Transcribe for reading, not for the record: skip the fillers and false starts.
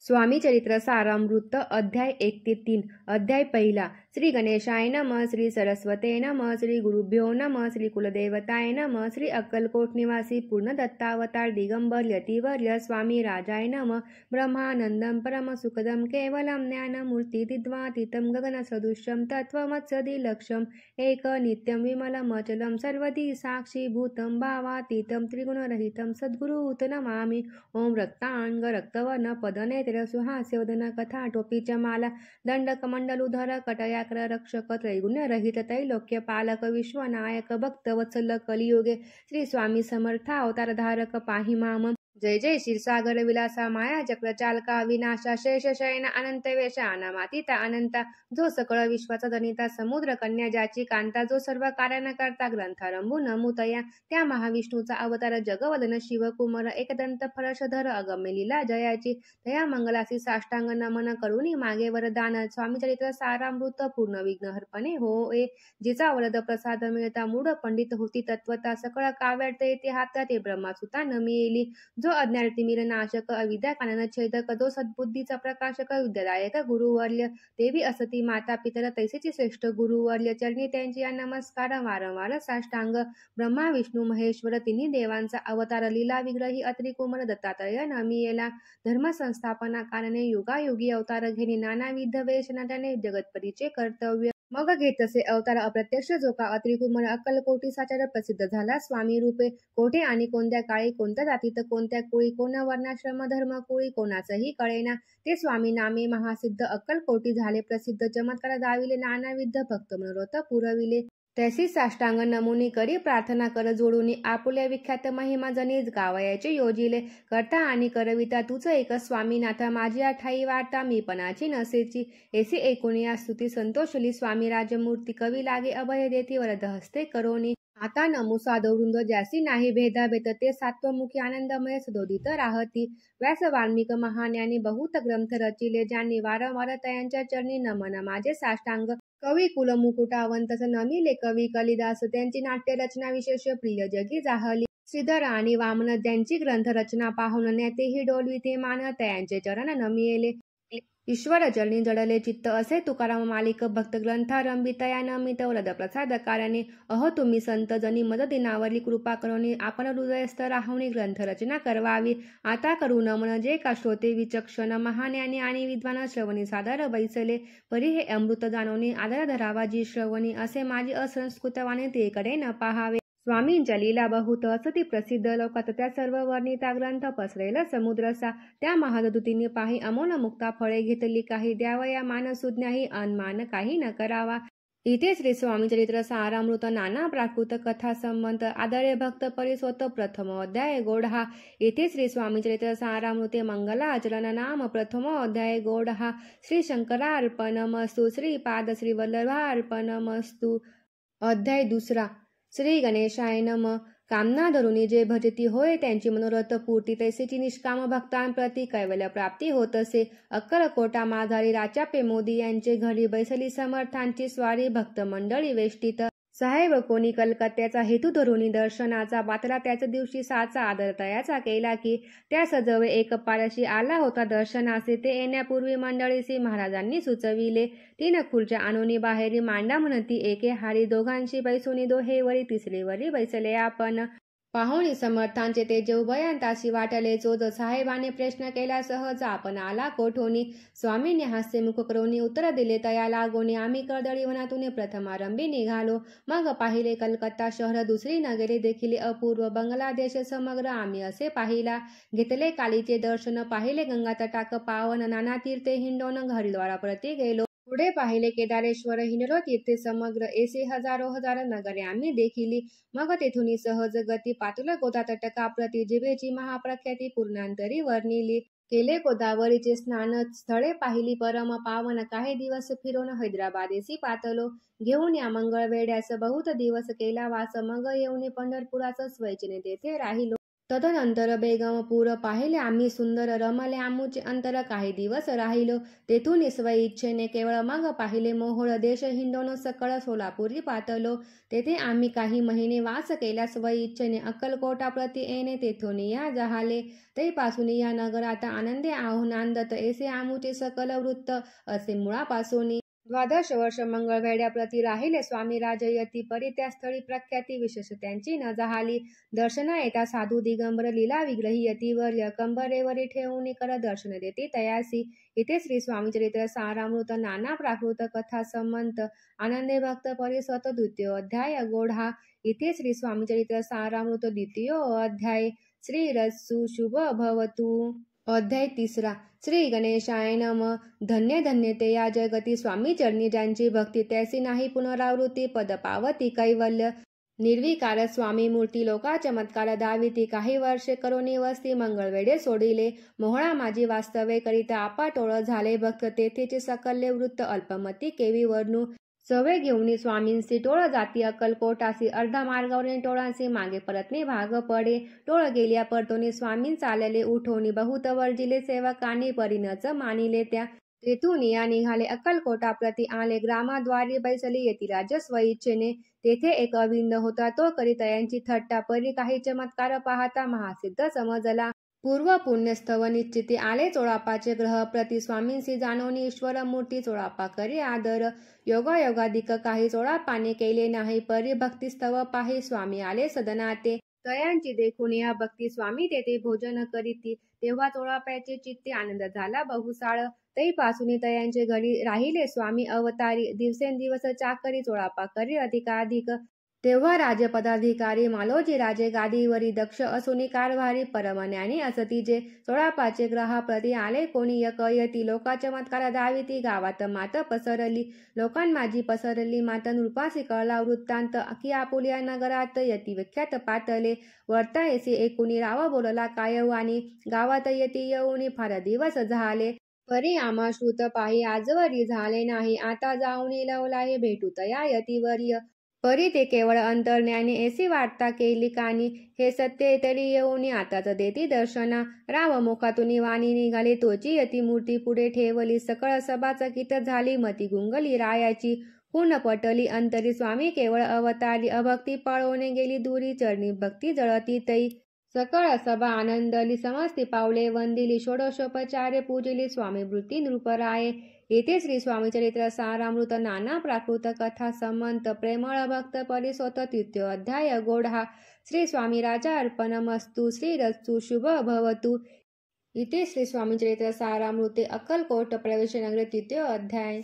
स्वामी चरित्र सारामृत अध्याय 1 ते 3 अध्याय पहिला। श्री गणेशाय नमः, श्री सरस्वते नमः, श्री गुरुभ्यो नमः, श्री कुलदेवताय नमः, श्री अक्कलकोट निवासी पूर्ण दत्तावतार दिगंबर यतिवर्य स्वामी राजाय नमः। ब्रह्मानंदम परम सुखदम केवलम ज्ञानमूर्ति दिद्वातीतं गगनसदृशं तत्त्वमत्सदिलक्षम एक नित्यं विमलम अचलं सर्वदी साक्षीभूतं भावातीतं त्रिगुणरहितं सद्गुरुत नमामि। ओम रक्तांग रक्तवर्ण पदनेत्र सुहास्यवदन कथा टोपीच माला दंडकमंडलुधर कटयाकर रक्षक त्रैगुण्य रहित त्रैलोक्य पालक विश्वनायक भक्त वत्सल कलियुगे श्री स्वामी समर्थ अवतार धारक पाहि माम। जय जय क्षीरसागर विलासा माया चक्र चालका विनाशा शेष शयना अनंत वेशा अनामातीता अनंता जो सकळ विश्वाचा जनिता समुद्र कन्या ज्याची कांता जो सर्व कारण करता ग्रंथारंभून मुतया त्या महाविष्णूचा अवतार जगवदन शिवकुमार एकदंत फरशधर अगम्य लीला जयाची तया मंगलासी साष्टांग नमन करुणी मागे वरदान स्वामी चरित्र सारामृत पूर्ण विघ्न हरपणे होय जिचा वरद प्रसाद मिळता मूढ पंडित होती तत्वता सकळ काव्यार्थ येते हातात ते ब्रह्मासुता नमियेली जो अज्ञान तिमिर नाशक अविद्या कानन छेदक जो सद्बुद्धीचा प्रकाशक विद्यादायक गुरुवर्य देवी असती माता पितर तैसेची श्रेष्ठ गुरुवर्य चरणी त्यांची नमस्कार वारंवार साष्टांग। ब्रह्मा विष्णू महेश्वर तिन्ही देवांचा अवतार लीला विग्रही अत्रिकुमार दत्तात्रय नमियेला धर्म संस्थापना कारणे युगायुगी अवतार घेणे नानाविध वेश नटने जगतपरीचे कर्तव्य मग घेतसे अवतार अप्रत्यक्ष जोका अत्रिकुमार अक्कलकोटी साचार प्रसिद्ध झाला स्वामी रूपे कोठे आणि कोणत्या काळी कोणत्या जातीत कोणत्या कुळी कोण वर्णाश्रम धर्म कुळी कोणाचंही कळेना ते स्वामी नामे महासिद्ध अक्कलकोटी झाले प्रसिद्ध चमत्कार दाविले नानाविध भक्त मनोरथ पुरविले तैसी साष्टांग नमुनी करी प्रार्थना कर जोडून आपुल्या विख्यात महिमा जनीज गावयाचे योजिले करता आणि करविता तुझ एक स्वामीनाथा माझी ठाई वार्ता मी पणाची नसेची ऐसी ऐकुनिया स्तुती संतोषली स्वामी राजमूर्ती कवी लागे अभय देती वरद हस्ते करोनी आता नमो साधवृंद ज्यासी नाही भेदाभेद ते सात्वमुखी आनंदमय सदोदित राहती व्यास वाल्मिक महाज्ञानी बहुत ग्रंथ रचिले ज्यांनी वारंवार तयांच्या चरणी नमन माझे साष्टांग कवी कुलमुकुटावंतस नमिले कवी कालिदास त्यांची नाट्य रचना विशेष प्रिय जगी जाहली श्रीधर आणि वामन ज्यांची ग्रंथ रचना पाहून नेतेही डोलविते मान त्यांचे चरण नमियेले ईश्वर चरणी जडले चित्त असे तुकाराम मालिक भक्त ग्रंथारंभी तया नमित वरद प्रसाद कारणे अहो तुम्ही संत जनी मदतीनावरली कृपा करोनी आपण हृदयस्थ राहुनी ग्रंथ रचना करवावी आता करू नमन जे का श्रोते विचक्षण महाज्ञानी आणि विद्वान श्रवणी सादर बैसले परी हे अमृत जाणवणे आदर धरावा जी श्रवणी असे माझी असंस्कृतवाणी तेकडे न पाहावे स्वामींच्या लीला बहुत असती प्रसिद्ध लोकात त्या सर्व वर्णिता ग्रंथ पसरेल समुद्रसा त्या महादूतींनी पाही अमोल मुक्ता फळे घेतली काही द्यावया मान सुज्ञाही अनमान काही न करावा इथे श्री स्वामी चरित्र सारामृत नाना प्राकृत कथा संबंध आदरे भक्त परिस्वत प्रथम अध्याय गोडहा येथे श्री स्वामी चरित्र सारामृते मंगलाचरण नाम प्रथम अध्याय गोडहा श्री शंकरार्पणमस्तु श्री पाद श्री वल्लभार्पणमस्तु अध्याय दुसरा श्री गणेशाय नमः कामना धरुनी जे भजती होय त्यांची मनोरथ पूर्ती तैसेची निष्काम भक्तांप्रती कैवल्य प्राप्ती होत असे अक्कलकोटा माधारी राचापे मोदी यांचे घरी बैसली समर्थांची स्वारी भक्त मंडळी वेष्टीत साहेब कोणी कलकत्त्याचा हेतू धरुनी दर्शनाचा पातला त्याच दिवशी साचा आदर तयाचा केला की त्या सजवे एक पारशी आला होता दर्शनाचे ते येण्यापूर्वी मंडळीसी महाराजांनी सुचविले 3 खुर्च्या आणूनी बाहेरी मांडा म्हणती एके हारी दोघांशी बैसुनी दोहेवरी तिसरीवरी बैसले आपण पाहुणी समर्थांचे ते जेवभयान ताशी वाटले चोद साहेबाने प्रश्न केला सहज आपण आला कोठोनी स्वामींनी हास्यमुख करोनी उत्तर दिले तया लागोनी आम्ही कर्दळी वनातून प्रथमारंभी निघालो मग पाहिले कलकत्ता शहर दुसरी नगरे देखील अपूर्व बांगलादेश समग्र आम्ही असे पाहिला घेतले कालीचे दर्शन पाहिले गंगा तटाक पावन नाना तीर्थे हिंडोन हरिद्वाराप्रती गेलो पुढे पाहिले केदारेश्वर हिंडलो तीर्थे समग्र ऐसे हजारो हजार नगरे आम्ही देखिली मग तेथून सहज गती पातुल गोदा तटका प्रति जिभेची महाप्रख्याती पूर्णांतरी वर्णिली केले गोदावरीचे स्नान स्थळे पाहिली परम पावन काही दिवस फिरून हैदराबादेसी पातलो घेऊन या मंगळ वेड्यास बहुत दिवस केला वास मग येऊन पंढरपुराच स्वैचने तेथे राहिलो तदनंतर बेगमपूर पाहिले आम्ही सुंदर रमले आमुचे अंतर काही दिवस राहिलो तेथून स्वइच्छेने केवळ मग पाहिले मोहोळ देश हिंडून सकळ सोलापुरी पातलो तेथे आम्ही काही महिने वास केला स्वइच्छेने अक्कलकोटाप्रती येणे तेथून या जहाले तैपासून या नगरात आनंदे आहो नांदत ऐसे आमुचे सकल वृत्त असे मुळापासून 12 वर्ष मंगळवेढ्याप्रती राहिले स्वामी राजयती परी त्या स्थळी प्रख्याती विशेष त्यांची न जहाली दर्शना येता साधू दिगंबर लीला विग्रही यतीवर्य कंबरेवरी ठेवून कर दर्शन देते तयासी इथे श्री स्वामीचरित्र सारामृत नाना प्राकृत कथा संमंत आनंदे भक्त परिसत द्वितीय अध्याय गोढा इथे श्री स्वामीचरित्र सारामृत द्वितीय अध्याय श्री रस्सु शुभ भवतु अध्याय 3 श्री गणेशाय नम धन्य धन्य ते या जगती स्वामी चरणी ज्यांची भक्ती त्यासी नाही पुनरावृत्ती पद पावती कैवल्य निर्विकार स्वामी मूर्ती लोका चमत्कार दाविती काही वर्षे करोनी वस्ती मंगळवेढे सोडिले मोहळा माझी वास्तवे करिता आपाटोळ झाले भक्त तेथेचे सकल्य वृत्त अल्पमती केवी वर्णू सवे घेऊनी स्वामींसी टोळ जाती अक्कलकोटासी अर्धा मार्गावरील टोळांसी मागे परतणे भाग पडे टोळ गेल्या परतोनी स्वामीं चालले उठवणी बहुत वर्जिले सेवकांनी परिणच मानिले त्या तेथून या निघाले अक्कलकोटाप्रती आले ग्रामाद्वारी बैसली येती राज स्वइच्छेने तेथे एक अविंद होता तो करितयांची थट्टा परी काही चमत्कार पाहता महासिद्ध समजला पूर्व पुण्यस्थव निश्चिती आले चोळापाचे ग्रह प्रति स्वामींसी जाणवणी ईश्वर मूर्ती चोळापा करी आदर योगायोगाधिक काही चोळापाने केले नाही परी भक्तिस्तव पाही स्वामी आले सदनाते तयांची देखून या भक्ती स्वामी तेथे भोजन करीती तेव्हा चोळाप्याचे चित्ती आनंद झाला बहुसाळ तैपासून तयांचे घरी राहिले स्वामी अवतारी दिवसेंदिवस चाकरी चोळापा करी अधिकाधिक तेव्हा राजपदाधिकारी मालोजी राजे गादीवरी दक्ष असुनी कारभारी परमज्ञानी असती जे चोळापाचे ग्रहाप्रती आले कोणी यकयती लोका चमत्कार दाविती गावात मात पसरली लोकांमाजी पसरली मात नृपासी कळला वृत्तांत की आपुल्या नगरात यती विख्यात पातले वर्ता येसी एकुणी राव बोलला कायवानी गावात यती येऊनी फार दिवस झाले परी आम्हा श्रुत पाही आजवरी झाले नाही आता जाऊनी लवलाही भेटू तया यतीवर्य परी ते केवळ अंतर्ज्ञानी ऐसी वार्ता केली कानी हे सत्य तरी येऊनी आताच देती दर्शना राव मुखातून वाणी निघाली तोची यती मूर्ती पुढे ठेवली सकळ सभा चकित झाली मती गुंगली रायाची पूर्ण पटली अंतरी स्वामी केवळ अवतारी अभक्ती पळवणे गेली दुरी चरणी भक्ती जळती तै सकळ सभा आनंदली समस्ती पावले वंदिली षोडशोपचारे पूजली स्वामी वृत्ती नृपराये येथे श्री स्वामीचरित्र सारामृत नाना प्राकृत कथा संमंत प्रेमळ भक्त परिसोत तृतीय अध्याय गोढा श्री स्वामी राजा अर्पणमस्तु श्री रस्सु शुभ भवतु इथे श्री स्वामीचरित्र सारामृते अक्कलकोट प्रवेश नगरे तृतीय अध्याय